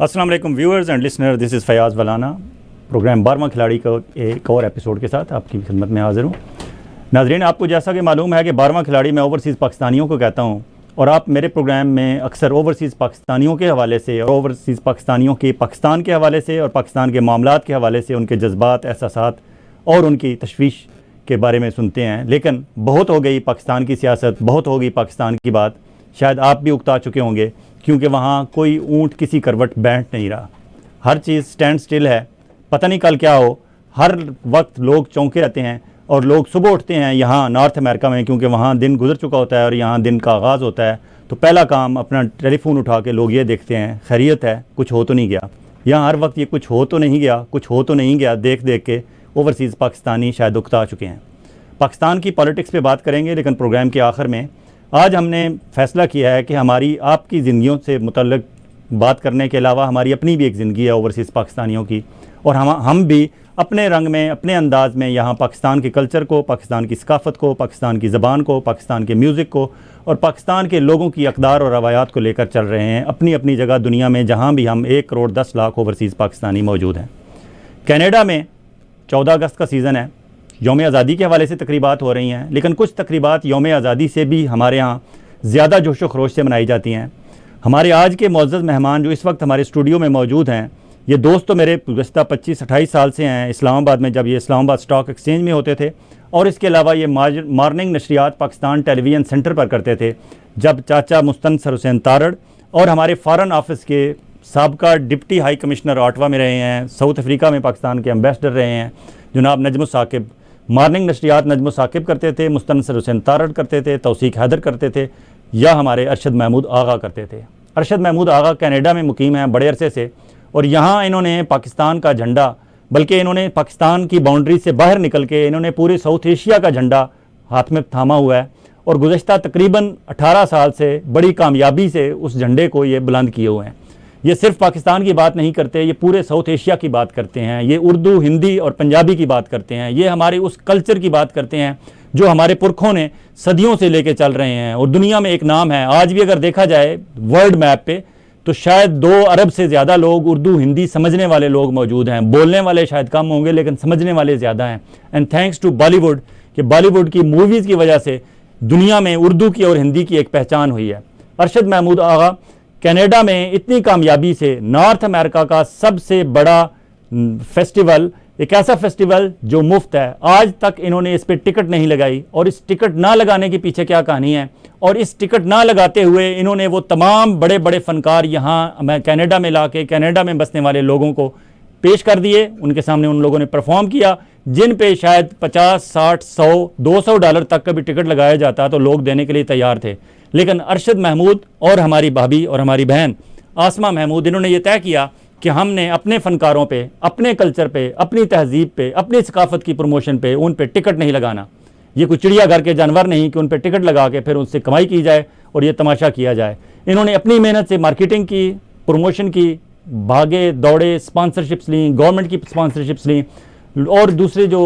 अस्सलाम वालेकुम viewers and listener, this is Fayaz Walana. Programme 12वां खिलाड़ी का एक और एपिसोड के साथ आपकी खिदमत में हाज़िर हूँ। नाज़रीन, आपको जैसा कि मालूम है कि 12वां खिलाड़ी मैं ओवरसीज़ पाकिस्तानियों को कहता हूँ और आप मेरे प्रोग्राम में अक्सर ओवरसीज़ पाकिस्तानियों के हवाले से और ओवरसीज़ पाकिस्तानियों के पाकिस्तान के हवाले से और पाकिस्तान के मामलात के हवाले से उनके जज्बात, एहसासात और उनकी तशवीश के बारे में सुनते हैं। लेकिन बहुत हो गई पाकिस्तान की सियासत, बहुत हो गई पाकिस्तान की बात। शायद आप भी उकता चुके होंगे क्योंकि वहाँ कोई ऊँट किसी करवट बैठ नहीं रहा। हर चीज़ स्टैंड स्टिल है, पता नहीं कल क्या हो। हर वक्त लोग चौंके रहते हैं और लोग सुबह उठते हैं यहाँ नॉर्थ अमेरिका में, क्योंकि वहाँ दिन गुजर चुका होता है और यहाँ दिन का आगाज़ होता है। तो पहला काम अपना टेलीफोन उठा के लोग ये देखते हैं खैरियत है, कुछ हो तो नहीं गया। यहाँ हर वक्त ये कुछ हो तो नहीं गया, कुछ हो तो नहीं गया देख देख के ओवरसीज़ पाकिस्तानी शायद उकता चुके हैं। पाकिस्तान की पॉलिटिक्स पे बात करेंगे, लेकिन प्रोग्राम के आखिर में आज हमने फ़ैसला किया है कि हमारी आपकी ज़िंदगियों से मुतल्लिक़ बात करने के अलावा हमारी अपनी भी एक ज़िंदगी है ओवरसीज़ पाकिस्तानियों की, और हम भी अपने रंग में, अपने अंदाज़ में यहाँ पाकिस्तान के कल्चर को, पाकिस्तान की सकाफ़त को, पाकिस्तान की ज़बान को, पाकिस्तान के म्यूज़िक को और पाकिस्तान के लोगों की अक़दार और रवायात को लेकर चल रहे हैं अपनी अपनी जगह दुनिया में, जहाँ भी हम 1 करोड़ 10 लाख ओवरसीज़ पाकिस्तानी मौजूद हैं। कनाडा में 14 अगस्त का सीज़न है, यौम आज़ादी के हवाले से तकरीबात हो रही हैं, लेकिन कुछ तकरीबात यौम आज़ादी से भी हमारे यहाँ ज़्यादा जोशो खरोश से मनाई जाती हैं। हमारे आज के मुअज़्ज़ज़ मेहमान जो इस वक्त हमारे स्टूडियो में मौजूद हैं, ये दोस्त तो मेरे गुज़श्ता 25-28 साल से हैं इस्लामाबाद में, जब ये इस्लामाबाद स्टॉक एक्सचेंज में होते थे, और इसके अलावा ये मॉर्निंग नशरियात पाकिस्तान टेलीविज़न सेंटर पर करते थे, जब चाचा मुस्तनसर हुसैन तारड़ और हमारे फ़ॉरेन ऑफिस के साबका डिप्टी हाई कमिश्नर ऑटवा में रहे हैं, साउथ अफ्रीका में पाकिस्तान के एम्बेसडर रहे हैं जनाब नजम साकिब। मॉर्निंग नशरियात नजम साकिब करते थे, मुस्तनसर हुसैन तारड़ करते थे, तौसीक हैदर करते थे, या हमारे अरशद महमूद आगा करते थे। अरशद महमूद आगा कनाडा में मुकीम हैं बड़े अरसे से, और यहाँ इन्होंने पाकिस्तान का झंडा, बल्कि इन्होंने पाकिस्तान की बाउंड्री से बाहर निकल के इन्होंने पूरे साउथ एशिया का झंडा हाथ में थामा हुआ है, और गुज़श्ता तकरीबन 18 साल से बड़ी कामयाबी से उस झंडे को ये बुलंद किए हुए हैं। ये सिर्फ पाकिस्तान की बात नहीं करते, ये पूरे साउथ एशिया की बात करते हैं, ये उर्दू, हिंदी और पंजाबी की बात करते हैं, ये हमारे उस कल्चर की बात करते हैं जो हमारे पुरखों ने सदियों से लेके चल रहे हैं। और दुनिया में एक नाम है, आज भी अगर देखा जाए वर्ल्ड मैप पे, तो शायद 2 अरब से ज़्यादा लोग उर्दू हिंदी समझने वाले लोग मौजूद हैं। बोलने वाले शायद कम होंगे, लेकिन समझने वाले ज़्यादा हैं। एंड थैंक्स टू बॉलीवुड, कि बॉलीवुड की मूवीज़ की वजह से दुनिया में उर्दू की और हिंदी की एक पहचान हुई है। अरशद महमूद आगा कनाडा में इतनी कामयाबी से नॉर्थ अमेरिका का सबसे बड़ा फेस्टिवल, एक ऐसा फेस्टिवल जो मुफ्त है, आज तक इन्होंने इस पर टिकट नहीं लगाई। और इस टिकट ना लगाने के पीछे क्या कहानी है, और इस टिकट ना लगाते हुए इन्होंने वो तमाम बड़े बड़े फ़नकार यहाँ कनाडा में ला के कनाडा में बसने वाले लोगों को पेश कर दिए। उनके सामने उन लोगों ने परफॉर्म किया, जिन पे शायद 50, 60, 100, $200 तक का भी टिकट लगाया जाता तो लोग देने के लिए तैयार थे। लेकिन अरशद महमूद और हमारी भाभी और हमारी बहन आसमा महमूद, इन्होंने ये तय किया कि हमने अपने फ़नकारों पे, अपने कल्चर पे, अपनी तहजीब पे, अपनी सकाफ़त की प्रमोशन पे उन पे टिकट नहीं लगाना। ये कोई चिड़ियाघर के जानवर नहीं कि उन पे टिकट लगा के फिर उनसे कमाई की जाए और ये तमाशा किया जाए। इन्होंने अपनी मेहनत से मार्केटिंग की, प्रमोशन की, भागे दौड़े, स्पॉन्सरशिप्स ली, गवर्नमेंट की स्पॉन्सरशिप्स ली, और दूसरे जो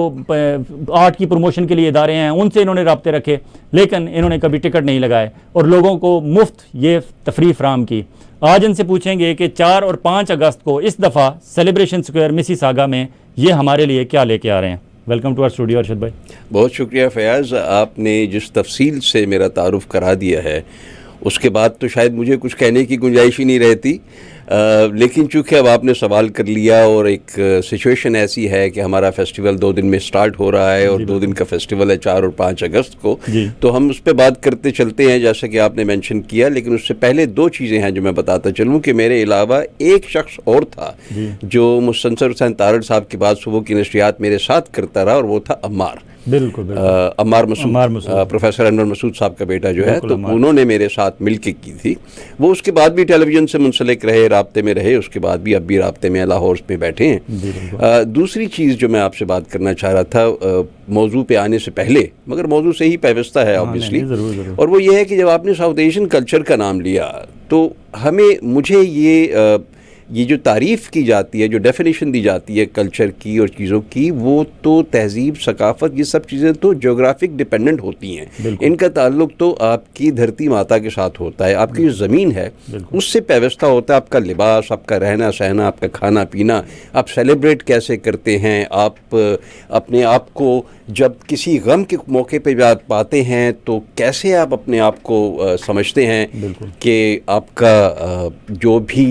आर्ट की प्रमोशन के लिए इदारे हैं उनसे इन्होंने राब्ते रखे, लेकिन इन्होंने कभी टिकट नहीं लगाए और लोगों को मुफ्त ये तफरीह फराहम की। आज इनसे पूछेंगे कि 4 और 5 अगस्त को इस दफ़ा सेलिब्रेशन स्क्वायर मिसिसागा में ये हमारे लिए क्या लेके आ रहे हैं। Welcome to our studio Arshad भाई। बहुत शुक्रिया फयाज़, आपने जिस तफसील से मेरा तारुफ करा दिया है उसके बाद तो शायद मुझे कुछ कहने की गुंजाइश ही नहीं रहती, लेकिन चूँकि अब आपने सवाल कर लिया और एक सिचुएशन ऐसी है कि हमारा फेस्टिवल 2 दिन में स्टार्ट हो रहा है और 2 दिन का फेस्टिवल है 4 और 5 अगस्त को, तो हम उस पर बात करते चलते हैं जैसा कि आपने मेंशन किया। लेकिन उससे पहले 2 चीज़ें हैं जो मैं बताता चलूँ कि मेरे अलावा एक शख्स और था जो मुस्तनसर हुसैन तारड़ साहब के बाद सुबह की नशरियात मेरे साथ करता रहा, और वो था अम्मार। बिल्कुल अम्मार मसूद, प्रोफेसर अनवर मसूद साहब का बेटा जो है, तो उन्होंने मेरे साथ मिल के की थी। वो उसके बाद भी टेलीविज़न से मुंसलिक रहे, राब्ते में रहे, उसके बाद भी अब भी राब्ते में लाहौर में बैठे हैं। दूसरी चीज़ जो मैं आपसे बात करना चाह रहा था मौजू पे आने से पहले, मगर मौजू से ही पैवस्ता है ऑब्वियसली, और वो ये है कि जब आपने साउथ एशियन कल्चर का नाम लिया तो मुझे ये ये जो तारीफ़ की जाती है, जो डेफिनेशन दी जाती है कल्चर की और चीज़ों की, वो तो तहजीब, सकाफ़त, ये सब चीज़ें तो जोग्राफिक डिपेंडेंट होती हैं। इनका ताल्लुक़ तो आपकी धरती माता के साथ होता है, आपकी जो ज़मीन है उससे पैवस्ता होता है। आपका लिबास, आपका रहना सहना, आपका खाना पीना, आप सेलिब्रेट कैसे करते हैं, आप अपने आप को जब किसी गम के मौके पे पाते हैं तो कैसे आप अपने आप को समझते हैं कि आपका जो भी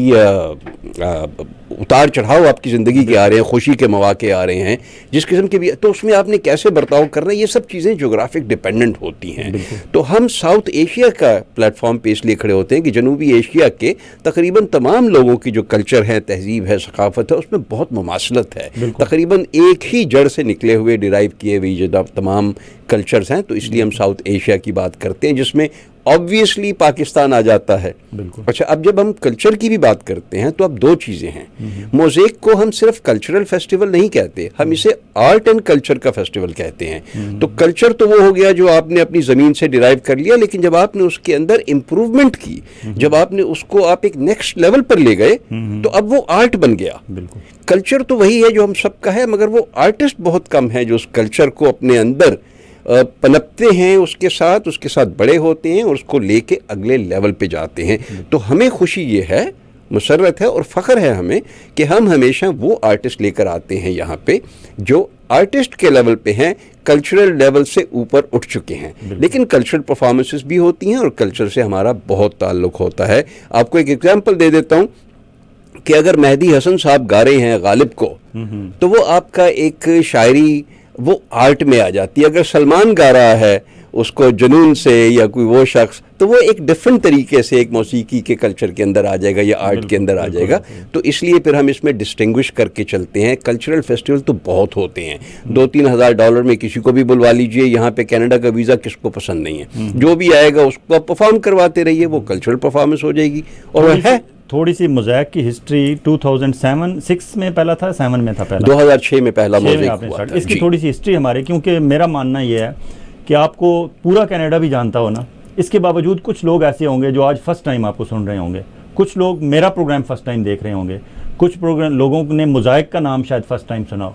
उतार चढ़ाव आपकी ज़िंदगी के आ रहे हैं, खुशी के मौके आ रहे हैं, जिस किस्म के भी, तो उसमें आपने कैसे बर्ताव करना है, ये सब चीज़ें जोग्राफिक डिपेंडेंट होती हैं। तो हम साउथ एशिया का प्लेटफॉर्म पे इसलिए खड़े होते हैं कि जनूबी एशिया के तकरीबन तमाम लोगों की जो कल्चर है, तहजीब है, सकाफ़त है, उसमें बहुत मुमासलत है। तकरीबन एक ही जड़ से निकले हुए, डिराइव किए हुए जो तमाम कल्चर्स हैं, तो इसलिए हम साउथ एशिया की बात करते हैं, जिसमें ऑब्वियसली पाकिस्तान आ जाता है। अच्छा, अब जब हम कल्चर की भी बात करते हैं तो अब दो चीज़ें हैं। मोज़ेक को हम सिर्फ कल्चरल फेस्टिवल नहीं कहते, हम इसे आर्ट एंड कल्चर का फेस्टिवल कहते हैं। तो कल्चर तो वो हो गया जो आपने अपनी ज़मीन से डिराइव कर लिया, लेकिन जब आपने उसके अंदर इम्प्रूवमेंट की, जब आपने उसको आप एक नेक्स्ट लेवल पर ले गए, तो अब वो आर्ट बन गया। कल्चर तो वही है जो हम सबका है, मगर वो आर्टिस्ट बहुत कम है जो उस कल्चर को अपने अंदर पनपते हैं, उसके साथ बड़े होते हैं और उसको लेके अगले लेवल पे जाते हैं। तो हमें खुशी ये है, मुसर्रत है और फ़ख्र है हमें कि हम हमेशा वो आर्टिस्ट लेकर आते हैं यहाँ पे जो आर्टिस्ट के लेवल पे हैं, कल्चरल लेवल से ऊपर उठ चुके हैं। लेकिन कल्चरल परफॉर्मेंसेस भी होती हैं और कल्चर से हमारा बहुत ताल्लुक़ होता है। आपको एक एग्जाम्पल दे देता हूँ कि अगर मेहदी हसन साहब गा रहे हैं गालिब को, तो वो आपका एक शायरी वो आर्ट में आ जाती है। अगर सलमान गा रहा है उसको जुनून से या कोई वो शख्स, तो वो एक डिफरेंट तरीके से एक मौसीकी के कल्चर के अंदर आ जाएगा या आर्ट के अंदर आ जाएगा। तो इसलिए फिर हम इसमें डिस्टिंग्विश करके चलते हैं। कल्चरल फेस्टिवल तो बहुत होते हैं, $2-3 हज़ार में किसी को भी बुलवा लीजिए। यहाँ पे कनाडा का वीज़ा किसको पसंद नहीं है, जो भी आएगा उसको आप परफॉर्म करवाते रहिए, वो कल्चरल परफॉर्मेंस हो जाएगी। और वह है थोड़ी सी मोज़ेक की हिस्ट्री 2007-6 में पहला था, 7 में था पहला, 2006 में पहला मोज़ेक हुआ था। इसकी थोड़ी सी हिस्ट्री हमारे, क्योंकि मेरा मानना ये है कि आपको पूरा कनाडा भी जानता हो ना, इसके बावजूद कुछ लोग ऐसे होंगे जो आज फर्स्ट टाइम आपको सुन रहे होंगे, कुछ लोग मेरा प्रोग्राम फर्स्ट टाइम देख रहे होंगे, कुछ लोगों ने मोज़ेक का नाम शायद फर्स्ट टाइम सुना हो।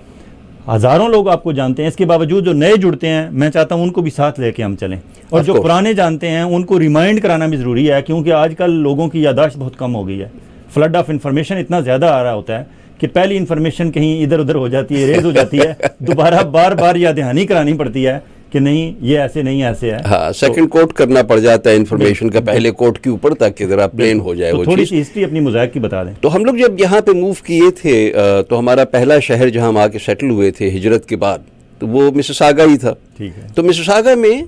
हज़ारों लोग आपको जानते हैं, इसके बावजूद जो नए जुड़ते हैं, मैं चाहता हूं उनको भी साथ लेके हम चलें, और जो पुराने जानते हैं उनको रिमाइंड कराना भी ज़रूरी है, क्योंकि आजकल लोगों की यादाश्त बहुत कम हो गई है। फ्लड ऑफ इन्फॉर्मेशन इतना ज़्यादा आ रहा होता है कि पहली इन्फॉर्मेशन कहीं इधर उधर हो जाती है, रेज हो जाती है, दोबारा बार बार याद दहानी करानी पड़ती है कि नहीं ये ऐसे नहीं ऐसे है। हाँ, सेकंड कोट करना पड़ जाता है इन्फॉर्मेशन का पहले कोट के ऊपर, ताकि जरा प्लेन हो जाए। तो वो थोड़ी सी हिस्ट्री अपनी मोज़ेक की बता दें। तो हम लोग जब यहाँ पे मूव किए थे तो हमारा पहला शहर जहाँ हम आके सेटल हुए थे हिजरत के बाद, तो वो मिसिसागा ही था। ठीक है। तो मिसिसागा में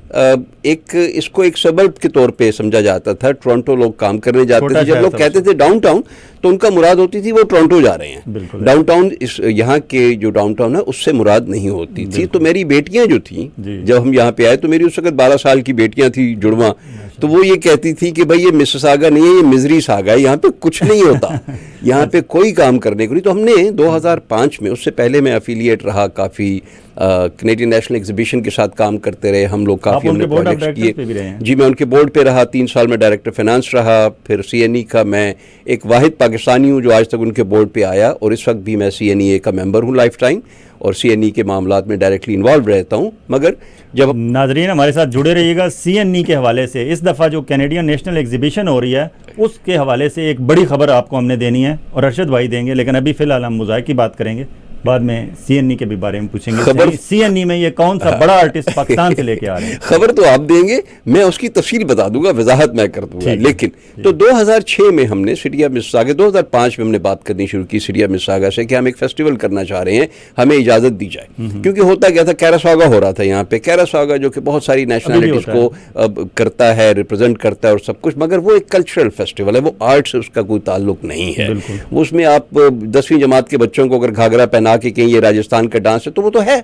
इसको एक सबर्ब के तौर पे समझा जाता था। टोरंटो लोग काम करने जाते थे, जब लोग कहते थे डाउनटाउन, तो उनका मुराद होती थी वो टोरंटो जा रहे हैं। डाउनटाउन इस यहाँ के जो डाउनटाउन है उससे मुराद नहीं होती थी। तो मेरी बेटियां जो थी, जब हम यहाँ पे आए, तो मेरी उस वक्त 12 साल की बेटियां थी, जुड़वा, तो वो ये कहती थी कि भाई ये मिसिसागा नहीं है, ये मिजरी सागा है, यहाँ पे कुछ नहीं होता, यहाँ पे कोई काम करने को नहीं। तो हमने 2005 में, उससे पहले मैं एफिलिएट रहा काफ़ी, कैनेडियन नेशनल एग्जीबिशन के साथ काम करते रहे हम लोग, काफ़ी हमने प्रोजेक्ट्स किए। जी, मैं उनके बोर्ड पे रहा, 3 साल में डायरेक्टर फाइनेंस रहा। फिर CNE का मैं एक वाहिद पाकिस्तानी हूँ जो आज तक उनके बोर्ड पे आया, और इस वक्त भी मैं CNE का मेंबर हूँ लाइफ टाइम, और CNE के मामलात में डायरेक्टली इन्वॉल्व रहता हूँ। मगर जब नाजरीन हमारे साथ जुड़े रहिएगा, CNE के हवाले से इस दफ़ा जो कैनेडियन नेशनल एग्जीबिशन हो रही है उसके हवाले से एक बड़ी खबर आपको हमने देनी है, और अरशद भाई देंगे। लेकिन अभी फ़िलहाल हम मोज़ेक की बात करेंगे, बाद में CNE के भी बारे में पूछेंगे। खबर CNE में ये कौन सा बड़ा आर्टिस्ट पाकिस्तान से लेके आ रहे हैं? खबर तो आप देंगे, मैं उसकी तफसील बता दूंगा, वजाहत मैं कर दूंगा। लेकिन तो 2006 में हमने सिटी ऑफ मिसिसागा, 2005 में हमने बात करनी शुरू की सिटी ऑफ मिसिसागा से कि हम एक फेस्टिवल करना चाह रहे हैं, हमें इजाज़त दी जाए। क्योंकि होता क्या था, कैरासागा हो रहा था यहाँ पे, कैरासागा जो कि बहुत सारी नेशनलिटीज़ को करता है, रिप्रेजेंट करता है और सब कुछ, मगर वो एक कल्चरल फेस्टिवल है, वो आर्ट से उसका कोई ताल्लुक नहीं है। वो उसमें आप 10वीं जमात के बच्चों को अगर घाघरा पहना के कहीं ये राजस्थान का डांस है तो वो तो है,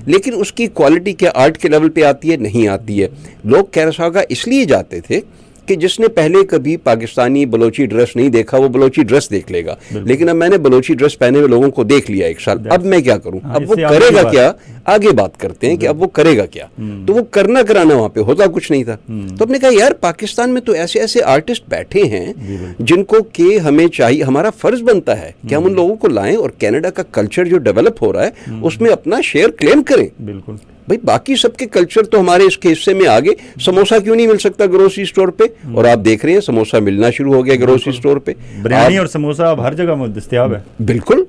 लेकिन उसकी क्वालिटी क्या आर्ट के लेवल पे आती है? नहीं आती है। लोग कैरासागा इसलिए जाते थे कि जिसने पहले कभी पाकिस्तानी बलोची ड्रेस नहीं देखा वो बलोची ड्रेस देख लेगा। लेकिन अब मैंने बलोची ड्रेस पहने हुए लोगों को देख लिया एक साल, अब मैं क्या करूं? अब वो करेगा क्या? आगे बात करते हैं कि अब वो करेगा क्या। तो वो करना कराना वहाँ पे होता कुछ नहीं था। तो हमने कहा यार पाकिस्तान में तो ऐसे ऐसे आर्टिस्ट बैठे हैं जिनको कि हमें चाहिए, हमारा फर्ज बनता है कि हम उन लोगों को लाएं और कनाडा का कल्चर जो डेवलप हो रहा है उसमें अपना शेयर क्लेम करें। बिल्कुल भाई बाकी सबके कल्चर तो हमारे इसके हिस्से में आगे, समोसा क्यों नहीं मिल सकता ग्रोसरी स्टोर पे? और आप देख रहे हैं समोसा मिलना शुरू हो गया ग्रोसरी स्टोर पे। बिरयानी और समोसा अब हर जगह दस्तयाब है। बिल्कुल।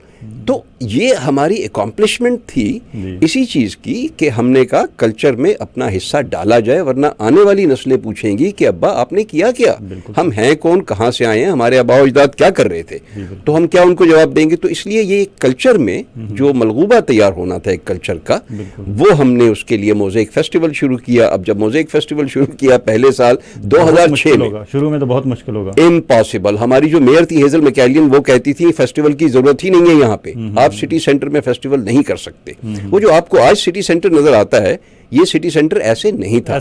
तो ये हमारी अकॉम्प्लिशमेंट थी इसी चीज़ की कि हमने कहा कल्चर में अपना हिस्सा डाला जाए, वरना आने वाली नस्लें पूछेंगी कि अब्बा आपने किया क्या, हम हैं कौन, कहाँ से आए हैं, हमारे आबा अजदाद क्या कर रहे थे, तो हम क्या उनको जवाब देंगे। तो इसलिए ये कल्चर में जो मलगूबा तैयार होना था एक कल्चर का, वो हमने उसके लिए मोज़ेक फेस्टिवल शुरू किया। अब जब मोज़ेक फेस्टिवल शुरू किया पहले साल 2006 में, शुरू में तो बहुत मुश्किल होगा, इम्पॉसिबल। हमारी जो मेयर थी हेजल मैकेलियन, वो कहती थी फेस्टिवल की जरूरत ही नहीं है यहाँ पे, आप सिटी सेंटर में फेस्टिवल नहीं कर सकते। वो जो आपको आज सिटी सेंटर नजर आता है, ये सिटी सेंटर ऐसे नहीं था,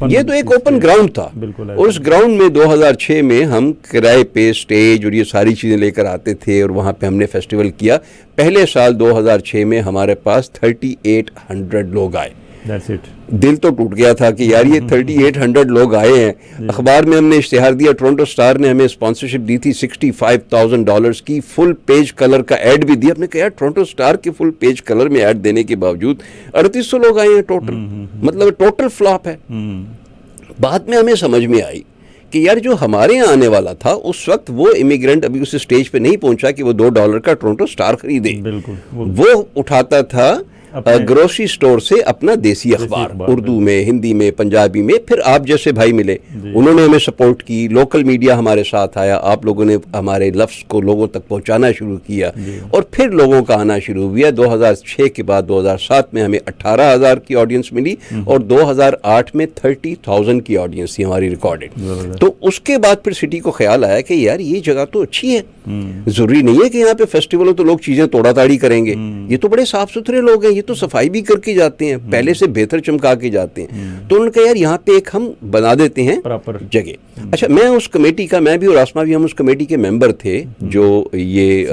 ये तो एक ओपन ग्राउंड था। और उस ग्राउंड में 2006 में हम किराए पे स्टेज और ये सारी चीजें लेकर आते थे और वहां पे हमने फेस्टिवल किया। पहले साल 2006 में हमारे पास 3800 लोग आए। That's it. दिल तो टूट गया था कि यार ये 3800 लोग आए हैं। अखबार में हमने इश्तिहार दिया, टोरंटो स्टार ने हमें स्पॉन्सरशिप दी थी $65,000 की, फुल पेज कलर का ऐड भी दिया। हमने कहा यार टोरंटो स्टार के फुल पेज कलर में ऐड देने के बावजूद 3800 लोग आए हैं टोटल, मतलब टोटल फ्लॉप है। बाद में हमें समझ में आई कि यार जो हमारे यहाँ आने वाला था उस वक्त वो इमिग्रेंट अभी उस स्टेज पे नहीं पहुंचा कि वो $2 का टोरंटो स्टार खरीदे। वो उठाता था ग्रोसरी स्टोर से अपना देसी अखबार, उर्दू में, हिंदी में, पंजाबी में। फिर आप जैसे भाई मिले, उन्होंने हमें सपोर्ट की, लोकल मीडिया हमारे साथ आया, आप लोगों ने हमारे लफ्ज़ को लोगों तक पहुंचाना शुरू किया और फिर लोगों का आना शुरू हुआ। 2006 के बाद 2007 में हमें 18,000 की ऑडियंस मिली और 2008 में 30,000 की ऑडियंस थी हमारी रिकॉर्डेड। तो उसके बाद फिर सिटी को ख्याल आया कि यार ये जगह तो अच्छी है, जरूरी नहीं है कि यहाँ पे फेस्टिवल हो तो लोग चीजें तोड़ा ताड़ी करेंगे, ये तो बड़े साफ सुथरे लोग हैं, ये तो सफाई भी करके जाते हैं, पहले से बेहतर चमका के जाते हैं। तो उन्होंने कहा यार यहाँ पे एक हम बना देते हैं प्रॉपर जगह। अच्छा, मैं उस कमेटी का, मैं भी और आसमा भी, हम उस कमेटी के मेंबर थे जो ये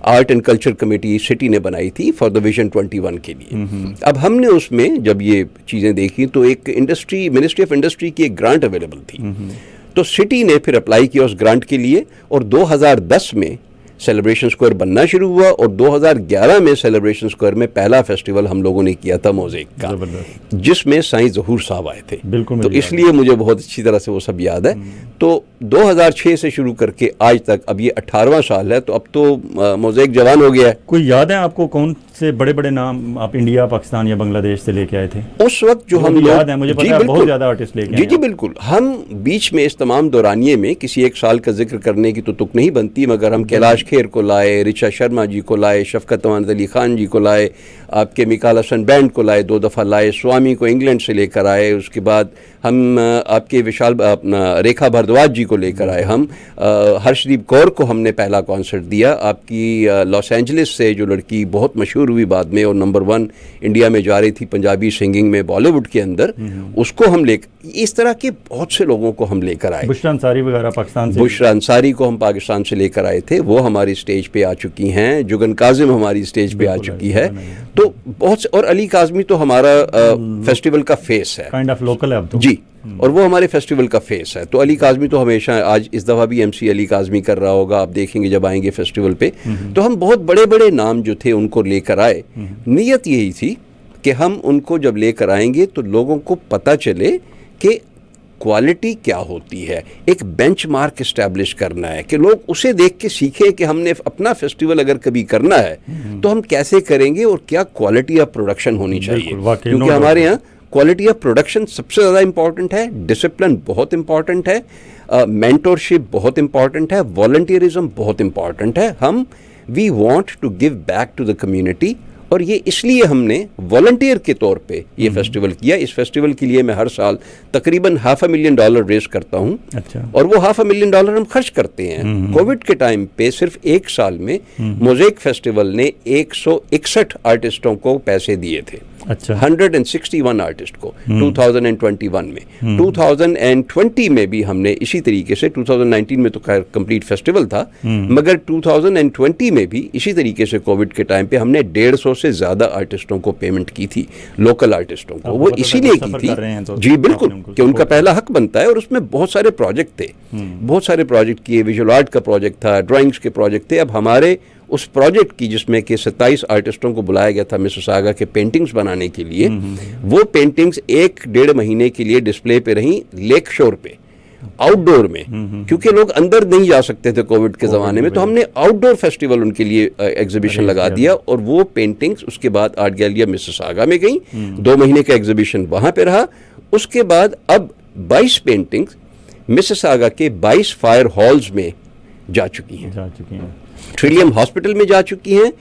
art and culture committee city ने बनाई थी फॉर द विजन 21 के लिए। अब हमने उसमें जब ये चीजें देखी तो एक इंडस्ट्री, मिनिस्ट्री ऑफ इंडस्ट्री की एक ग्रांट अवेलेबल थी। तो सिटी ने फिर अप्लाई किया उस ग्रांट के लिए और 2010 में सेलिब्रेशन स्क्वायर बनना शुरू हुआ और 2011 में सेलिब्रेशन स्क्वायर में पहला फेस्टिवल हम लोगों ने किया था मोज़ेक का, जिसमें साईं ज़हूर साहब आए थे। तो इसलिए मुझे बहुत अच्छी तरह से वो सब याद है। तो 2006 से शुरू करके आज तक, अब ये 18वां साल है, तो अब तो मोज़ेक जवान हो गया है। कोई याद है आपको कौन से बड़े बड़े नाम आप इंडिया, पाकिस्तान या बांग्लादेश से लेके आए थे उस वक्त? जो हम लोग, याद है मुझे पता है बहुत ज़्यादा आर्टिस्ट लेके आए। जी बिल्कुल। हम बीच में इस तमाम दौरानिये में किसी एक साल का जिक्र करने की तो तुक नहीं बनती, मगर हम कैलाश खेर को लाए, रिचा शर्मा जी को लाए, शफकत अमानत अली खान जी को लाए, आपके मिकाल हसन बैंड को लाए, 2 दफ़ा लाए, स्वामी को इंग्लैंड से लेकर आए। उसके बाद हम आपके विशाल अपना रेखा भारद्वाज जी को लेकर आए, हम हर्षदीप कौर को हमने पहला कॉन्सर्ट दिया। आपकी लॉस एंजलिस से जो लड़की बहुत मशहूर हुई बाद में और नंबर 1 इंडिया में जा रही थी पंजाबी सिंगिंग में बॉलीवुड के अंदर, उसको हम इस तरह के बहुत से लोगों को हम लेकर आए। बुशरा अंसारी वगैरह पाकिस्तान से, बुशरा अंसारी को हम पाकिस्तान से लेकर आए थे, वो हमारी स्टेज पे आ चुकी हैं। जुगन काजिम हमारी स्टेज पे आ चुकी है। तो बहुत, और अली काजमी तो हमारा फेस्टिवल का फेस है, काइंड ऑफ लोकल है अब तो। जी, और वो हमारे फेस्टिवल का फेस है। तो अली काजमी तो हमेशा, आज इस दफ़ा भी MC अली काजमी कर रहा होगा, आप देखेंगे जब आएंगे फेस्टिवल पे। तो हम बहुत बड़े बड़े नाम जो थे उनको लेकर आए। नीयत यही थी कि हम उनको जब लेकर आएंगे तो लोगों को पता चले कि क्वालिटी क्या होती है, एक बेंचमार्क इस्टेब्लिश करना है कि लोग उसे देख के सीखें कि हमने अपना फेस्टिवल अगर कभी करना है तो हम कैसे करेंगे और क्या क्वालिटी ऑफ प्रोडक्शन होनी चाहिए। क्योंकि हमारे यहाँ क्वालिटी ऑफ प्रोडक्शन सबसे ज़्यादा इंपॉर्टेंट है, डिसिप्लिन बहुत इंपॉर्टेंट है, मेंटोरशिप बहुत इंपॉर्टेंट है, वॉलंटियरिज्म बहुत इंपॉर्टेंट है। हम we want to give back to the community, और ये इसलिए हमने वॉलंटियर के तौर पे ये फेस्टिवल किया। इस फेस्टिवल के लिए मैं हर साल तकरीबन $500,000 रेस करता हूँ। अच्छा। और वो $500,000 हम खर्च करते हैं। कोविड के टाइम पे सिर्फ एक साल में मोज़ेक फेस्टिवल ने 161 आर्टिस्टों को पैसे दिए थे। अच्छा। 161 आर्टिस्ट को 2021 में। 2020 में भी हमने इसी तरीके से, 2019 में तो खैर कंप्लीट फेस्टिवल था, मगर 2020 में भी इसी तरीके से कोविड के टाइम पे हमने 150 से ज़्यादा आर्टिस्टों को पेमेंट की थी, लोकल आर्टिस्टों को। वो इसीलिए की थी, तो जी बिल्कुल, कि उनका पहला हक बनता है। और उसमें बहुत सारे प्रोजेक्ट थे, बहुत सारे प्रोजेक्ट किए, विजुअल आर्ट का प्रोजेक्ट था, ड्राइंग्स के प्रोजेक्ट थे। अब हमारे उस प्रोजेक्ट की, जिसमें कि 27 आर्टिस्टों को बुलाया गया था मिसिसागा के पेंटिंग्स बनाने के लिए, वो पेंटिंग्स 1-1.5 महीने के लिए डिस्प्ले पे रहीं लेक शोर पे, आउटडोर में, क्योंकि लोग अंदर नहीं जा सकते थे कोविड के ज़माने में। तो हमने आउटडोर फेस्टिवल उनके लिए एग्जीबिशन लगा दिया, और वो पेंटिंग्स उसके बाद आर्ट गैलरी मिसिसागा में गई, 2 महीने का एग्जीबिशन वहाँ पे रहा। उसके बाद अब 22 पेंटिंग्स मिसिसागा के 22 फायर हॉल्स में जा चुकी हैं, ट्रिलियम हॉस्पिटल में जा चुकी हैं,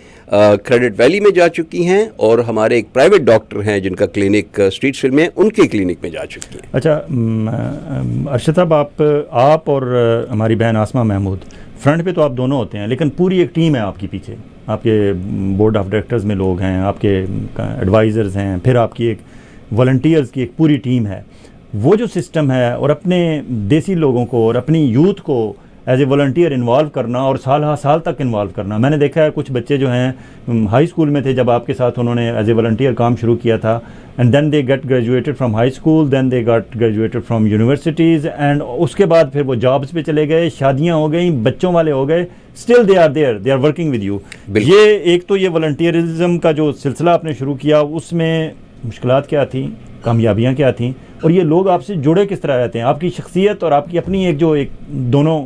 क्रेडिट वैली में जा चुकी हैं, और हमारे एक प्राइवेट डॉक्टर हैं जिनका क्लिनिक स्ट्रीटफील्ड में, उनके क्लिनिक में जा चुकी हैं। अच्छा अरशद साहब, आप और हमारी बहन आसमा महमूद, फ्रंट पे तो आप दोनों होते हैं, लेकिन पूरी एक टीम है आपके पीछे। आपके बोर्ड ऑफ डायरेक्टर्स में लोग हैं, आपके एडवाइज़र्स हैं, फिर आपकी एक वॉलंटियर्स की एक पूरी टीम है। वो जो सिस्टम है, और अपने देसी लोगों को और अपनी यूथ को एज ए वॉलंटियर इन्वॉल्व करना, और साल तक इन्वॉल्व करना। मैंने देखा है कुछ बच्चे जो हैं हाई स्कूल में थे जब आपके साथ उन्होंने एज ए वॉलंटियर काम शुरू किया था, and then they get graduated from high school, then they got graduated from universities, and उसके बाद फिर वो जॉब्स पे चले गए, शादियां हो गई, बच्चों वाले हो गए, still they are there, they are working with you. ये एक तो ये वॉलंटियरिज्म का जो सिलसिला आपने शुरू किया, उसमें मुश्किलात क्या थी, कामयाबियाँ क्या थीं, और ये लोग आपसे जुड़े किस तरह रहते हैं? आपकी शख्सियत और आपकी अपनी एक जो एक दोनों,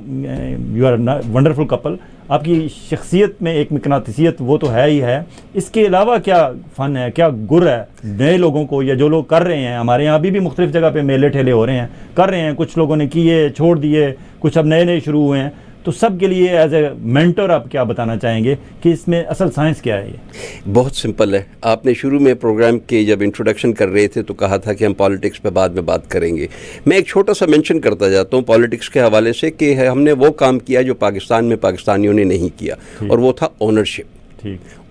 यू आर वंडरफुल कपल, आपकी शख्सियत में एक मिकनातिसियत वो तो है ही है। इसके अलावा क्या फ़न है, क्या गुर है नए लोगों को, या जो लोग कर रहे हैं? हमारे यहाँ अभी भी मुख्तलिफ जगह पे मेले ठेले हो रहे हैं, कर रहे हैं, कुछ लोगों ने किए, छोड़ दिए, कुछ अब नए शुरू हुए हैं। तो सब के लिए एज ए मेंटर आप क्या बताना चाहेंगे कि इसमें असल साइंस क्या है? ये बहुत सिंपल है। आपने शुरू में प्रोग्राम के जब इंट्रोडक्शन कर रहे थे तो कहा था कि हम पॉलिटिक्स पे बाद में बात करेंगे। मैं एक छोटा सा मेंशन करता जाता हूँ पॉलिटिक्स के हवाले से, कि हमने वो काम किया जो पाकिस्तान में पाकिस्तानियों ने नहीं किया, और वो था ओनरशिप।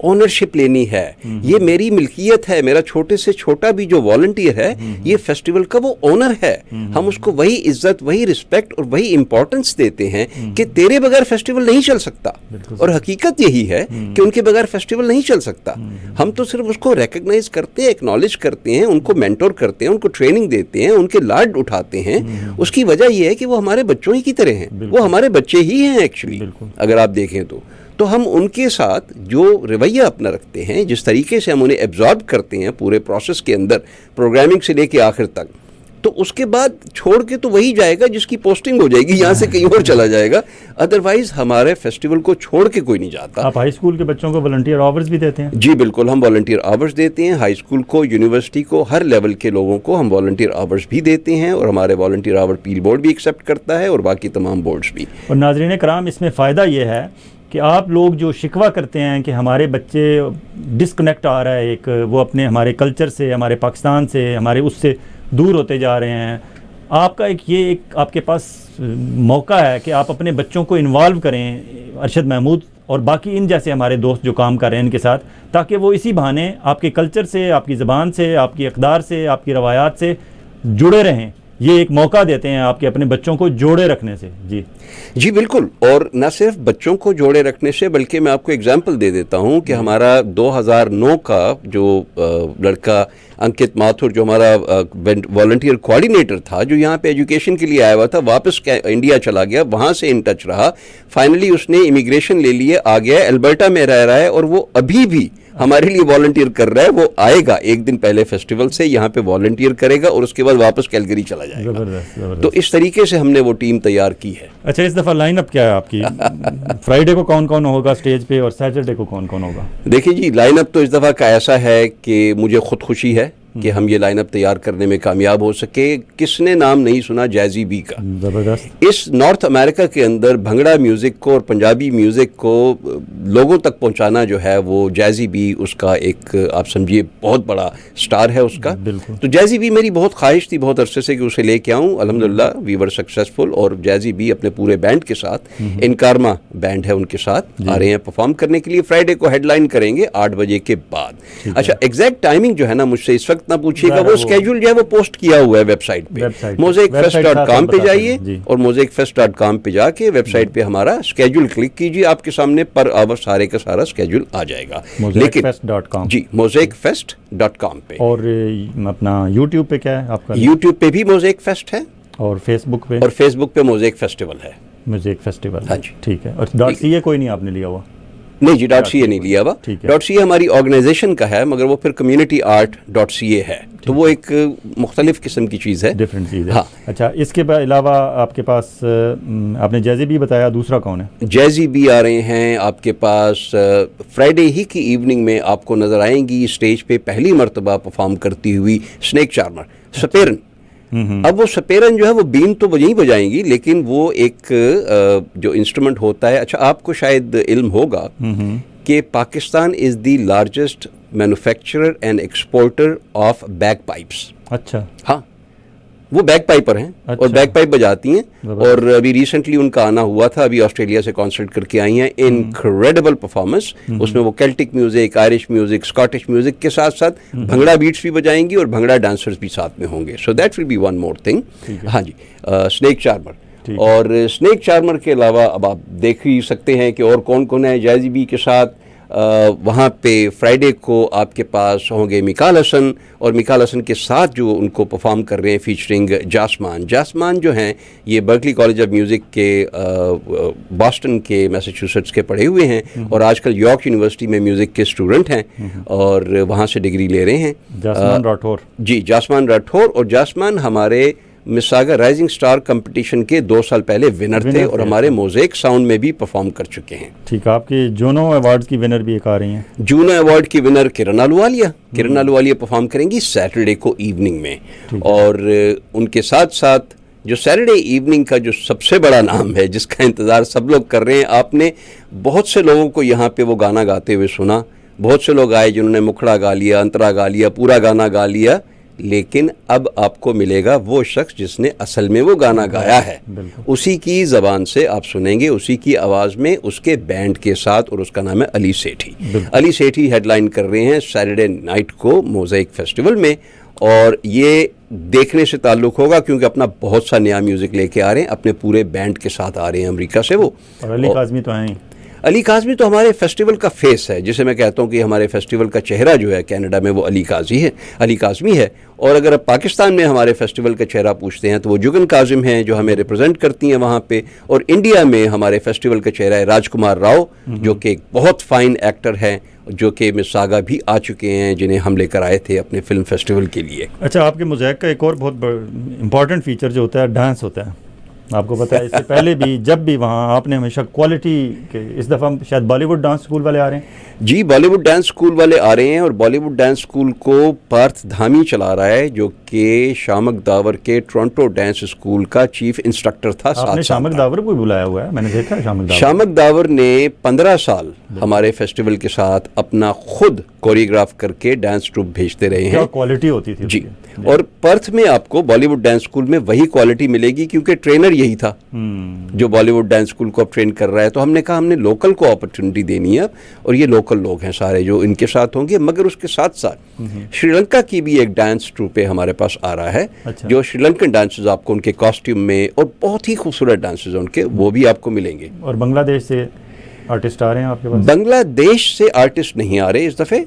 ओनरशिप लेनी है, ये मेरी मिल्कियत है। मेरा छोटे से छोटा भी जो वॉलंटियर है, ये फेस्टिवल का वो ओनर है। हम उसको वही इज्जत, वही रिस्पेक्ट और वही इंपॉर्टेंस देते हैं कि तेरे बगैर फेस्टिवल नहीं चल सकता, और हकीकत यही है कि उनके बगैर फेस्टिवल नहीं चल सकता। हम तो सिर्फ उसको रिकग्नाइज करते हैं, एक्नॉलेज करते हैं, उनको मेंटोर करते हैं, उनको ट्रेनिंग देते हैं, उनके लाड उठाते हैं। उसकी वजह यह है कि वो हमारे बच्चों ही की तरह हैं, वो हमारे बच्चे ही हैं एक्चुअली, अगर आप देखें तो हम उनके साथ जो रवैया अपना रखते हैं, जिस तरीके से हम उन्हें एब्जॉर्ब करते हैं पूरे प्रोसेस के अंदर, प्रोग्रामिंग से लेके आखिर तक, तो उसके बाद छोड़ के तो वही जाएगा जिसकी पोस्टिंग हो जाएगी, यहाँ से कहीं और चला जाएगा। अदरवाइज हमारे फेस्टिवल को छोड़ के कोई नहीं जाता। आप हाई स्कूल के बच्चों को वॉलंटियर आवर्स भी देते हैं? जी बिल्कुल, हम वॉलंटियर आवर्स देते हैं। हाई स्कूल को, यूनिवर्सिटी को, हर लेवल के लोगों को हम वॉलंटियर आवर्स भी देते हैं, और हमारे वॉलंटियर आवर पील बोर्ड भी एक्सेप्ट करता है, और बाकी तमाम बोर्ड्स भी। और नाज़रीन कराम, इसमें फ़ायदा ये है कि आप लोग जो शिकवा करते हैं कि हमारे बच्चे डिस्कनेक्ट आ रहा है, एक वो अपने हमारे कल्चर से, हमारे पाकिस्तान से, हमारे उससे दूर होते जा रहे हैं, आपका एक आपके पास मौका है कि आप अपने बच्चों को इन्वॉल्व करें, अरशद महमूद और बाकी इन जैसे हमारे दोस्त जो काम कर रहे हैं इनके साथ, ताकि वो इसी बहाने आपके कल्चर से, आपकी ज़बान से, आपकी अक़दार से, आपकी रवायात से जुड़े रहें। ये एक मौका देते हैं आपके अपने बच्चों को जोड़े रखने से। जी बिल्कुल, और न सिर्फ बच्चों को जोड़े रखने से, बल्कि मैं आपको एग्जांपल दे देता हूं कि हमारा 2009 का जो लड़का अंकित माथुर, जो हमारा वॉलंटियर कोऑर्डिनेटर था, जो यहाँ पे एजुकेशन के लिए आया हुआ था, वापस इंडिया चला गया, वहाँ से इन टच रहा, फाइनली उसने इमिग्रेशन ले लिए, आ गया, अल्बर्टा में रह रहा है, और वो अभी भी हमारे लिए वॉलंटियर कर रहा है। वो आएगा एक दिन पहले फेस्टिवल से, यहाँ पे वॉलंटियर करेगा, और उसके बाद वापस कैलगरी चला जाएगा। जबरदस्त। तो इस तरीके से हमने वो टीम तैयार की है। अच्छा, इस दफ़ा लाइनअप क्या है आपकी? फ्राइडे को कौन कौन होगा स्टेज पे, और सैटरडे को कौन कौन होगा? देखिए जी, लाइनअप तो इस दफ़ा का ऐसा है कि मुझे खुद खुशी है कि हम ये लाइनअप तैयार करने में कामयाब हो सके। किसने नाम नहीं सुना जैजी बी का? ज़बरदस्त। इस नॉर्थ अमेरिका के अंदर भंगड़ा म्यूज़िक को और पंजाबी म्यूज़िक को लोगों तक पहुंचाना जो है, वो जैजी बी उसका एक, आप समझिए, बहुत बड़ा स्टार है उसका। तो जैजी बी, मेरी बहुत ख्वाहिश थी बहुत अरसे से कि उसे लेके आऊँ। अल्हम्दुलिल्लाह वी वर सक्सेसफुल, और जैजी बी अपने पूरे बैंड के साथ, इनकारमा बैंड है उनके साथ, आ रहे हैं परफॉर्म करने के लिए। फ्राइडे को हेडलाइन करेंगे 8 बजे के बाद। अच्छा, एग्जैक्ट टाइमिंग जो है ना, मुझसे इस वक्त वक्त ना पूछिएगा, वो स्केड्यूल जो है वो पोस्ट किया हुआ है वेबसाइट पे, mosaicfest.com पे जाइए और mosaicfest.com पे जाके वेबसाइट पे हमारा स्केड्यूल क्लिक कीजिए, आपके सामने पर आवर सारे का सारा स्केड्यूल आ जाएगा। लेकिन जी mosaicfest.com पे। और अपना यूट्यूब पे क्या है आपका? यूट्यूब पे भी मोज़ेक फेस्ट है और फेसबुक पे? और फेसबुक पे मोज़ेक फेस्टिवल है। मोज़ेक फेस्टिवल, हाँ जी, ठीक है। और .ca कोई नहीं आपने लिया हुआ? नहीं जी, .ca नहीं लिया हुआ। .ca हमारी ऑर्गेनाइजेशन का है, मगर वो फिर communityart.ca है, तो वो एक मुख्तलिफ किस्म की चीज़ है, डिफरेंट चीज़ है। हाँ। अच्छा, इसके अलावा आपके पास आपने जैज़ी भी बताया, दूसरा कौन है? जैज़ी भी आ रहे हैं आपके पास। फ्राइडे ही की इवनिंग में आपको नज़र आएंगी स्टेज पे पहली मरतबा परफॉर्म करती हुई स्नेक चार्मर, सपेरन। अब वो सपेरन जो है वो बीन तो यहीं बजाएंगी, लेकिन वो एक जो इंस्ट्रूमेंट होता है, अच्छा आपको शायद इल्म होगा कि Pakistan is the largest manufacturer and exporter of back pipes. अच्छा, हाँ, वो बैक पाइपर हैं। अच्छा। और बैक पाइप बजाती हैं, और अभी रिसेंटली उनका आना हुआ था, अभी ऑस्ट्रेलिया से कॉन्सर्ट करके आई हैं। इनक्रेडिबल परफॉर्मेंस, उसमें वो Celtic music, Irish music, Scottish music के साथ साथ भंगड़ा बीट्स भी बजाएंगी और भंगड़ा डांसर्स भी साथ में होंगे। So that will be one more thing. हाँ जी, स्नेक चार्मर। और स्नेक चार्मर के अलावा अब आप देख ही सकते हैं कि और कौन कौन है जैज़ी बी के साथ। वहाँ पे फ्राइडे को आपके पास होंगे मिकाल हसन, और मिकाल हसन के साथ जो उनको परफॉर्म कर रहे हैं फीचरिंग जासमान। जासमान जो हैं ये बर्कली कॉलेज ऑफ म्यूज़िक के बॉस्टन के मैसाचुसेट्स के पढ़े हुए हैं, और आजकल यॉर्क यूनिवर्सिटी में म्यूज़िक के स्टूडेंट हैं और वहाँ से डिग्री ले रहे हैं। जासमान राठौर जी, जासमान राठौर। और जासमान हमारे मिसागा राइजिंग स्टार कंपटीशन के 2 साल पहले विनर थे और हमारे मोज़ेक साउंड में भी परफॉर्म कर चुके हैं। ठीक है, आपके जूनो अवार्ड्स की विनर भी एक आ रही हैं। जूनो अवार्ड की विनर किरण आलूवालिया परफॉर्म करेंगी सैटरडे को इवनिंग में। और उनके साथ साथ जो सैटरडे इवनिंग का जो सबसे बड़ा नाम है, जिसका इंतज़ार सब लोग कर रहे हैं, आपने बहुत से लोगों को यहाँ पे वो गाना गाते हुए सुना। बहुत से लोग आए जिन्होंने मुखड़ा गा लिया, अंतरा गा लिया, पूरा गाना गा लिया, लेकिन अब आपको मिलेगा वो शख्स जिसने असल में वो गाना गाया है। उसी की ज़बान से आप सुनेंगे, उसी की आवाज़ में, उसके बैंड के साथ, और उसका नाम है अली सेठी। अली सेठी हेडलाइन कर रहे हैं सैटरडे नाइट को मोज़ेक फेस्टिवल में, और ये देखने से ताल्लुक़ होगा क्योंकि अपना बहुत सा नया म्यूज़िक लेके आ रहे हैं, अपने पूरे बैंड के साथ आ रहे हैं अमेरिका से वो। और अली काज़मी तो हैं। अली काज़मी तो हमारे फेस्टिवल का फेस है, जिसे मैं कहता हूँ कि हमारे फेस्टिवल का चेहरा जो है कनाडा में वो अली काज़मी है। और अगर आप पाकिस्तान में हमारे फेस्टिवल का चेहरा पूछते हैं तो वो जुगन काजिम हैं, जो हमें रिप्रेजेंट करती हैं वहाँ पे। और इंडिया में हमारे फेस्टिवल का चेहरा है राजकुमार राव, जो कि एक बहुत फाइन एक्टर हैं, जो कि मिसागा भी आ चुके हैं, जिन्हें हम लेकर आए थे अपने फिल्म फेस्टिवल के लिए। अच्छा, आपके मोज़ेक का एक और बहुत इंपॉर्टेंट फीचर जो होता है डांस होता है। आपको पता है, इससे पहले भी जब भी वहाँ आपने हमेशा क्वालिटी के, इस दफ़ा शायद बॉलीवुड डांस स्कूल वाले आ रहे हैं। जी, बॉलीवुड डांस स्कूल वाले आ रहे हैं, और बॉलीवुड डांस स्कूल को पार्थ धामी चला रहा है, जो कि शामक दावर के टोरंटो डांस स्कूल का चीफ इंस्ट्रक्टर था। आपने शामक दावर को बुलाया हुआ है, मैंने देखा है। शामक दावर ने 15 साल हमारे फेस्टिवल के साथ अपना खुद कोरियोग्राफ करके डांस ट्रूप भेजते रहे हैं। क्या क्वालिटी होती थी जी। और पर्थ में आपको बॉलीवुड डांस स्कूल में वही क्वालिटी मिलेगी, क्योंकि ट्रेनर यही था जो बॉलीवुड डांस स्कूल को अब ट्रेन कर रहा है। तो हमने कहा हमने लोकल को अपॉर्चुनिटी देनी है, और ये लोकल लोग हैं सारे जो इनके साथ होंगे। मगर उसके साथ साथ श्रीलंका की भी एक डांस ट्रूप हमारे पास आ रहा है। अच्छा। जो श्रीलंकन डांसेस आपको उनके कॉस्ट्यूम में, और बहुत ही खूबसूरत डांसेस उनके, वो भी आपको मिलेंगे। और बांग्लादेश से आर्टिस्ट आ रहे हैं आपके पास? बांग्लादेश से आर्टिस्ट नहीं आ रहे इस दफ़े।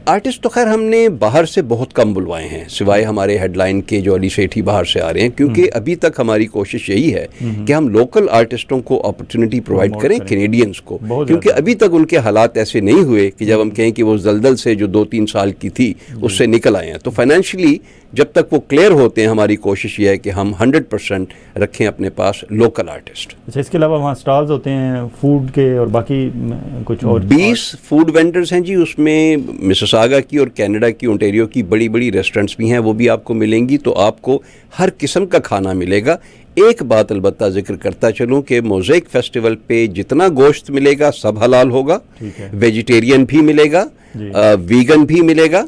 आर्टिस्ट तो खैर हमने बाहर से बहुत कम बुलवाए हैं, सिवाय हमारे हेडलाइन के जो अली सेठी बाहर से आ रहे हैं, क्योंकि अभी तक हमारी कोशिश यही है कि हम लोकल आर्टिस्टों को अपॉर्चुनिटी प्रोवाइड करें, कैनेडियंस को, क्योंकि अभी तक उनके हालात ऐसे नहीं हुए कि जब हम कहें कि वो दलदल से जो 2-3 साल की थी उससे निकल आए हैं। तो फाइनेंशियली जब तक वो क्लियर होते हैं, हमारी कोशिश ये है कि हम 100% रखें अपने पास लोकल आर्टिस्ट। अच्छा, इसके अलावा वहाँ स्टॉल्स होते हैं फूड के और बाकी कुछ और? 20 फूड वेंडर्स हैं जी, उसमें मिसिसागा की और कनाडा की, ओंटारियो की बड़ी बड़ी रेस्टोरेंट्स भी हैं, वो भी आपको मिलेंगी। तो आपको हर किस्म का खाना मिलेगा। एक बात अलबत्ता जिक्र करता चलूँ कि मोज़ेक फेस्टिवल पे जितना गोश्त मिलेगा सब हलाल होगा, वेजिटेरियन भी मिलेगा, वीगन भी मिलेगा।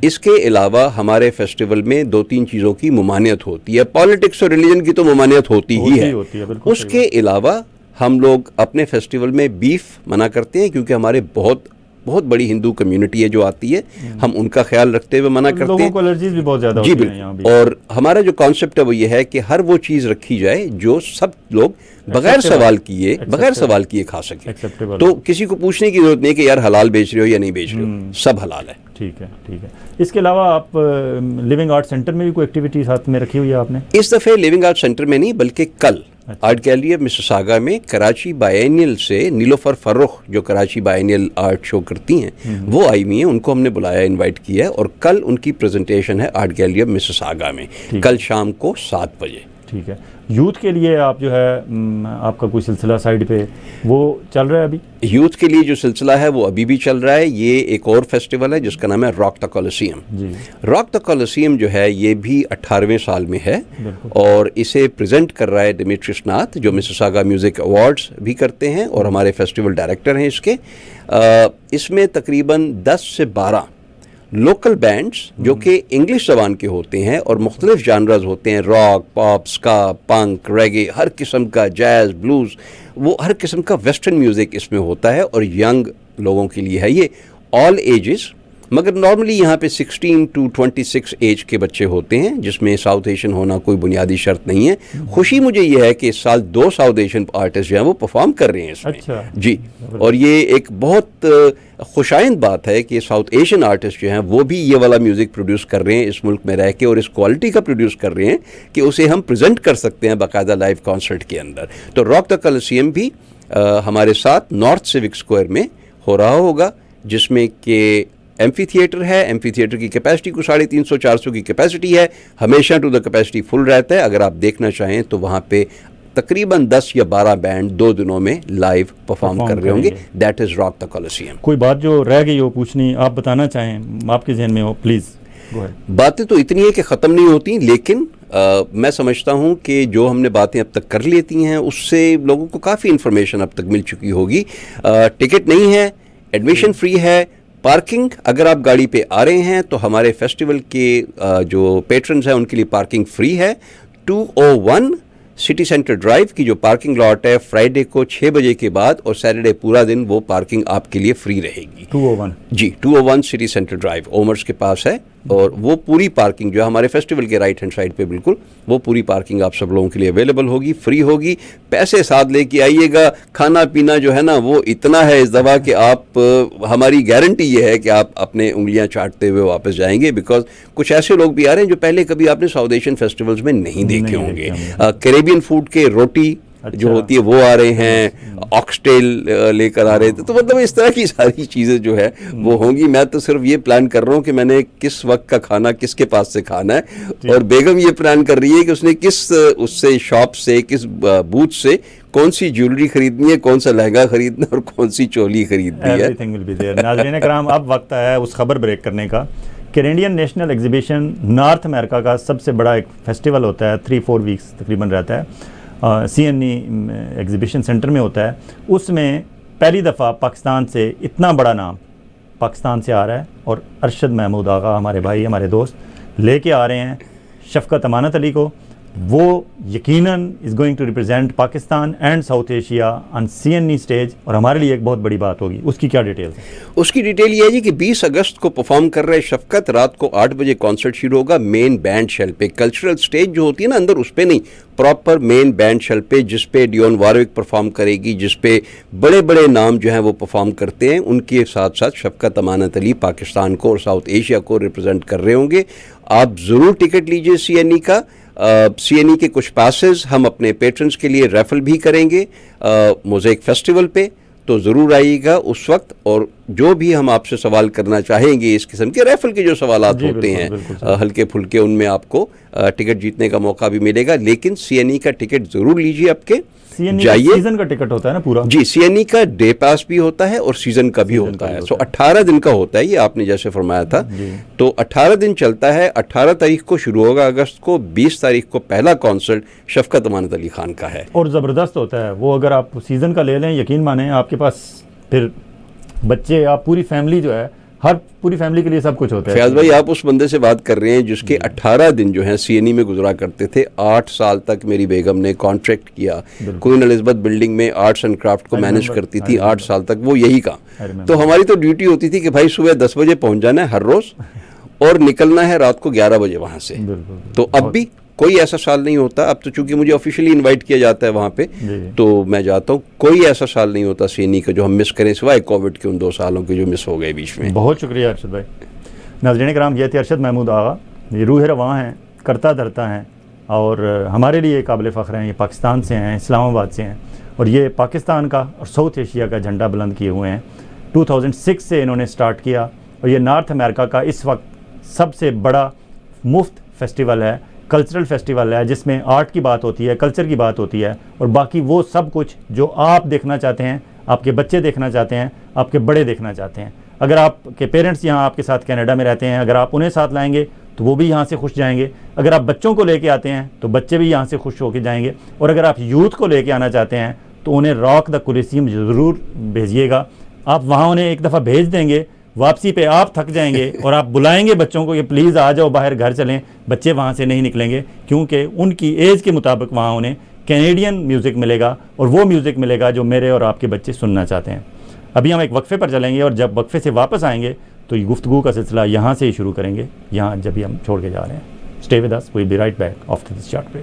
इसके अलावा हमारे फेस्टिवल में 2-3 चीज़ों की मुमानियत होती है। पॉलिटिक्स और रिलीजन की तो मुमानियत होती ही है। उसके अलावा हम लोग अपने फेस्टिवल में बीफ मना करते हैं, क्योंकि हमारे बहुत बहुत बड़ी हिंदू कम्युनिटी है जो आती है, हम उनका ख्याल रखते हुए मना करते लोगों हैं। को एलर्जीज भी बहुत ज़्यादा जी होती हैं यहाँ बिल्कुल। भी। और हमारा जो कॉन्सेप्ट है वो ये है कि हर वो चीज़ रखी जाए जो सब लोग बगैर सवाल किए खा सके। Acceptable। तो किसी को पूछने की जरूरत नहीं कि यार हलाल बेच रहे हो या नहीं बेच रहे हो, सब हलाल है। ठीक है, ठीक है। इसके अलावा आप लिविंग आर्ट सेंटर में भी कोई एक्टिविटी साथ में रखी हुई है आपने? इस दफ़े लिविंग आर्ट सेंटर में नहीं, बल्कि कल आर्ट गैलरी ऑफ मिसिसागा में कराची बायनियल से नीलोफर फर्रुख जो कराची बायनियल आर्ट शो करती हैं वो आई हुई हैं, उनको हमने बुलाया, इनवाइट किया है, और कल उनकी प्रेजेंटेशन है आर्ट गैलरी ऑफ मिसिसागा में, कल शाम को 7 बजे। ठीक है। यूथ के लिए आप जो है आपका कोई सिलसिला साइड पे वो चल रहा है अभी? यूथ के लिए जो सिलसिला है वो अभी भी चल रहा है। ये एक और फेस्टिवल है जिसका नाम है रॉक द कॉलोसियम। रॉक द कॉलोसियम जो है ये भी 18वें साल में है, और इसे प्रेजेंट कर रहा है दिमित्रियस नाथ जो मिसिसागा म्यूज़िक अवार्ड्स भी करते हैं और हमारे फेस्टिवल डायरेक्टर हैं इसके। इसमें तकरीबन 10 से 12 लोकल बैंड्स जो कि इंग्लिश ज़बान के होते हैं और मुख्तलिफ जानराज होते हैं, रॉक, पॉप, स्का, पंक, रेगे, हर किस्म का, जैज़, ब्लूज़, वो हर किस्म का वेस्टर्न म्यूज़िक इसमें होता है, और यंग लोगों के लिए है ये, ऑल एजेस। मगर नॉर्मली यहाँ पे 16 to 26 एज के बच्चे होते हैं, जिसमें साउथ एशियन होना कोई बुनियादी शर्त नहीं है। खुशी मुझे ये है कि इस साल 2 साउथ एशियन आर्टिस्ट जो हैं वो परफॉर्म कर रहे हैं इसमें। अच्छा। जी, और ये एक बहुत खुशाइंद बात है कि साउथ एशियन आर्टिस्ट जो हैं वो भी ये वाला म्यूज़िक प्रोड्यूस कर रहे हैं इस मुल्क में रह के, और इस क्वालिटी का प्रोड्यूस कर रहे हैं कि उसे हम प्रेजेंट कर सकते हैं बाकायदा लाइव कॉन्सर्ट के अंदर। तो रॉक द कॉलोसियम भी हमारे साथ नॉर्थ सिविक स्क्वायर में हो रहा होगा, जिसमें कि एम्फी थिएटर है। एम्फी थिएटर की कैपेसिटी को 350-400 की कैपेसिटी है, हमेशा टू द कैपेसिटी फुल रहता है। अगर आप देखना चाहें तो वहाँ पे तकरीबन 10 या 12 बैंड 2 दिनों में लाइव परफॉर्म कर रहे होंगे। That is rock the Colosseum. कोई बात जो रह गई हो पूछनी, आप बताना चाहें, आपके जहन में हो, प्लीज़। बातें तो इतनी है कि ख़त्म नहीं होती, लेकिन मैं समझता हूँ कि जो हमने बातें अब तक कर लेती हैं उससे लोगों को काफ़ी इन्फॉर्मेशन अब तक मिल चुकी होगी। टिकट नहीं है, एडमिशन फ्री है, पार्किंग अगर आप गाड़ी पे आ रहे हैं तो हमारे फेस्टिवल के जो पेट्रन्स हैं उनके लिए पार्किंग फ्री है। 201 सिटी सेंटर ड्राइव की जो पार्किंग लॉट है, फ्राइडे को 6 बजे के बाद और सैटरडे पूरा दिन वो पार्किंग आपके लिए फ्री रहेगी। 201 जी, 201 सिटी सेंटर ड्राइव ओमर्स के पास है, और वो पूरी पार्किंग जो है हमारे फेस्टिवल के राइट हैंड साइड पे बिल्कुल वो पूरी पार्किंग आप सब लोगों के लिए अवेलेबल होगी, फ्री होगी। पैसे साथ लेके आइएगा, खाना पीना जो है ना वो इतना है इस दफ़ा कि आप हमारी गारंटी ये है कि आप अपने उंगलियां चाटते हुए वापस जाएंगे, बिकॉज कुछ ऐसे लोग भी आ रहे हैं जो पहले कभी आपने साउथ एशियन फेस्टिवल्स में नहीं देखे होंगे। कैरेबियन फूड के रोटी जो होती है वो आ रहे हैं, ऑक्सटेल लेकर आ रहे थे, तो मतलब इस तरह की सारी चीज़ें जो है वो होंगी। मैं तो सिर्फ ये प्लान कर रहा हूँ कि मैंने किस वक्त का खाना किसके पास से खाना है, और बेगम ये प्लान कर रही है कि उसने किस उससे शॉप से, किस बूथ से कौन सी ज्वेलरी खरीदनी है, कौन सा लहंगा खरीदना है और कौन सी चोली खरीदनी है। Everything will be there. नाज़रीन कराम, अब वक्त आया है उस खबर ब्रेक करने का। Canadian national exhibition north America का सबसे बड़ा एक फेस्टिवल होता है, 3-4 वीक्स तकरीबन रहता है, CNE एग्जीबिशन सेंटर में होता है। उसमें पहली दफ़ा पाकिस्तान से इतना बड़ा नाम पाकिस्तान से आ रहा है, और अरशद महमूद आगा हमारे भाई, हमारे दोस्त लेके आ रहे हैं शफ़क़त अमानत अली को। वो यकीनन is going to represent Pakistan and South Asia on CNE stage, और हमारे लिए एक बहुत बड़ी बात होगी। उसकी क्या डिटेल्स है? उसकी डिटेल ये है जी कि 20 अगस्त को परफॉर्म कर रहे शफ़क़त, रात को 8 बजे कॉन्सर्ट शुरू होगा मेन बैंड शेल पे। कल्चरल स्टेज जो होती है ना अंदर, उस पर नहीं, प्रॉपर मेन बैंड शेल पे, जिस पे डियोन वारविक परफॉर्म करेगी, जिस पे बड़े बड़े नाम जो हैं वो परफॉर्म करते हैं। उनके साथ साथ शफ़क़त अमानत अली पाकिस्तान को और साउथ एशिया को रिप्रेजेंट कर रहे होंगे। आप ज़रूर टिकट लीजिए CNE का। CNE के कुछ पासेस हम अपने पेट्रन्स के लिए रेफल भी करेंगे मोज़ेक फेस्टिवल पे, तो ज़रूर आइएगा उस वक्त। और जो भी हम आपसे सवाल करना चाहेंगे, इस किस्म के रेफल के जो सवालात होते हैं हल्के फुल्के, उनमें आपको टिकट जीतने का मौका भी मिलेगा। लेकिन CNE का टिकट ज़रूर लीजिए आपके, जाइए। सीजन का टिकट होता है ना पूरा? जी, CNE का डे पास भी होता है और सीजन का भी होता है। सो 18 दिन का होता है ये, आपने जैसे फरमाया था। तो 18 दिन चलता है। 18 तारीख को शुरू होगा अगस्त को, 20 तारीख को पहला कॉन्सर्ट शफ़क़त अमानत अली खान का है, और ज़बरदस्त होता है वो। अगर आप सीज़न का ले लें, यकीन माने आपके पास फिर बच्चे, आप पूरी फैमिली जो है हर पूरी फैमिली के लिए सब कुछ होता है। फयाज भाई, आप उस बंदे से बात कर रहे हैं जिसके 18 दिन जो है सीएनई में गुजरा करते थे। 8 साल तक मेरी बेगम ने कॉन्ट्रैक्ट किया, क्वीन एलिजाबेथ बिल्डिंग में आर्ट्स एंड क्राफ्ट को मैनेज करती थी 8 साल तक, वो यही काम। तो हमारी तो ड्यूटी होती थी कि भाई सुबह 10 बजे पहुंच जाना है हर रोज और निकलना है रात को 11 बजे वहां से। तो अब भी कोई ऐसा साल नहीं होता, अब तो चूंकि मुझे ऑफिशियली इनवाइट किया जाता है वहाँ पे तो मैं जाता हूँ, कोई ऐसा साल नहीं होता सीएनई का जो हम मिस करें सिवाय कोविड के उन 2 सालों के जो मिस हो गए बीच में। बहुत शुक्रिया अरशद भाई। नाज़रीन कराम, ये थे अरशद महमूद आगा, ये रूह रवां हैं, करता धरता हैं और हमारे लिए काबिल फ़ख्र हैं। ये पाकिस्तान से हैं, इस्लामाबाद से हैं और ये पाकिस्तान का और साउथ एशिया का झंडा बुलंद किए हुए हैं। 2006 से इन्होंने स्टार्ट किया और ये नॉर्थ अमेरिका का इस वक्त सबसे बड़ा मुफ्त फेस्टिवल है, कल्चरल फेस्टिवल है, जिसमें आर्ट की बात होती है, कल्चर की बात होती है और बाकी वो सब कुछ जो आप देखना चाहते हैं, आपके बच्चे देखना चाहते हैं, आपके बड़े देखना चाहते हैं। अगर आपके पेरेंट्स यहाँ आपके साथ कनाडा में रहते हैं, अगर आप उन्हें साथ लाएंगे तो वो भी यहाँ से खुश जाएंगे। अगर आप बच्चों को लेके आते हैं तो बच्चे भी यहाँ से खुश होकर जाएंगे और अगर आप यूथ को लेके आना चाहते हैं तो उन्हें रॉक द कोलिसियम ज़रूर भेजिएगा। आप वहाँ उन्हें एक दफ़ा भेज देंगे, वापसी पे आप थक जाएंगे और आप बुलाएंगे बच्चों को कि प्लीज़ आ जाओ बाहर, घर चलें। बच्चे वहाँ से नहीं निकलेंगे क्योंकि उनकी एज के मुताबिक वहाँ उन्हें कैनेडियन म्यूज़िक मिलेगा और वो म्यूज़िक मिलेगा जो मेरे और आपके बच्चे सुनना चाहते हैं। अभी हम एक वक्फे पर चलेंगे और जब वक्फे से वापस आएंगे तो ये गुफ्तगू का सिलसिला यहाँ से ही शुरू करेंगे, यहाँ जब भी हम छोड़ के जा रहे हैं। Stay with us, we will be right back after this short break.